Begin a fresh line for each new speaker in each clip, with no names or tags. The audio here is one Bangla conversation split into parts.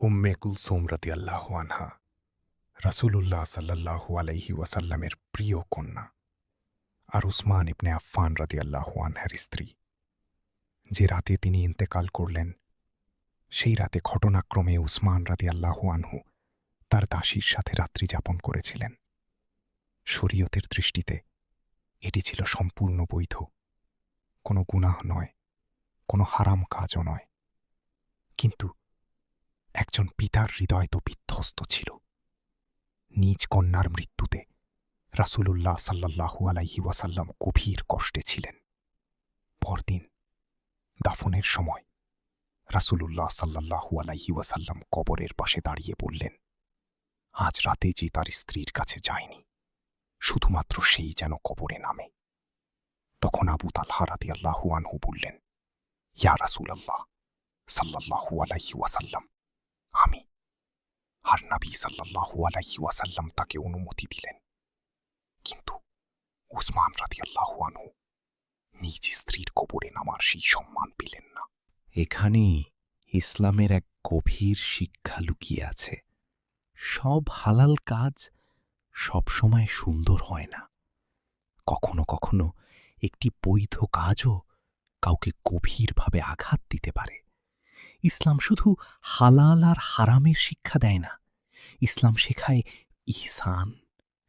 উম্মে কুলসুম রাদিয়াল্লাহু আনহা রাসূলুল্লাহ সাল্লাল্লাহু আলাইহি ওয়াসাল্লামের প্রিয় কন্যা আর উসমান ইবনে আফফান রাদিয়াল্লাহু আনহার স্ত্রী। যে রাতে তিনি ইন্তেকাল করলেন, সেই রাতে ঘটনাক্রমে উসমান রাদিয়াল্লাহু আনহু তার দাসীর সাথে রাত্রি যাপন করেছিলেন। শরীয়তের দৃষ্টিতে এটি ছিল সম্পূর্ণ বৈধ, কোনো গুনাহ নয়, কোনো হারাম কাজও নয়। কিন্তু একজন পিতার হৃদয় তো বিধ্বস্ত ছিল। নিজ কন্যার মৃত্যুতে রাসূলুল্লাহ সাল্লাল্লাহু আলাইহি ওয়াসাল্লাম গভীর কষ্টে ছিলেন। পরদিন দাফনের সময় রাসূলুল্লাহ সাল্লাল্লাহু আলাইহি ওয়াসাল্লাম কবরের পাশে দাঁড়িয়ে বললেন, আজ রাতে যে তার স্ত্রীর কাছে যায়নি, শুধুমাত্র সেই যেন কবরে নামে। তখন আবু তালহা রাদিয়াল্লাহু আনহু বললেন, ইয়া রাসূলাল্লাহ সাল্লাল্লাহু আলাইহি ওয়াসাল্লাম, আমি। আর নবী সাল্লাল্লাহু আলাইহি ওয়াসাল্লাম তাকে অনুমতি দিলেন। কিন্তু উসমান রাদিয়াল্লাহু আনহু নিজ স্ত্রীর কবরে নামার সেই সম্মান পেলেন না।
এখানেই ইসলামের এক গভীর শিক্ষা লুকিয়ে আছে। সব হালাল কাজ সবসময় সুন্দর হয় না। কখনো কখনো একটি বৈধ কাজও কাউকে গভীরভাবে আঘাত দিতে পারে। ইসলাম শুধু হালাল আর হারামের শিক্ষা দেয় না, ইসলাম শেখায় ইহসান,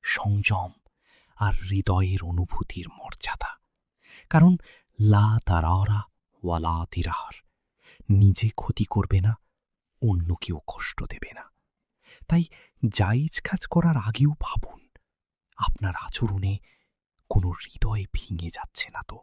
সংযম আর হৃদয়ের অনুভূতির মর্যাদা। কারণ লা দারারা ওয়ালা দিরার, নিজে ক্ষতি করবে না, অন্যকেও কষ্ট দেবে না। তাই জায়েজ কাজ করার আগেও ভাবুন, আপনার আচরণে কোনো হৃদয় ভেঙে যাচ্ছে না তো।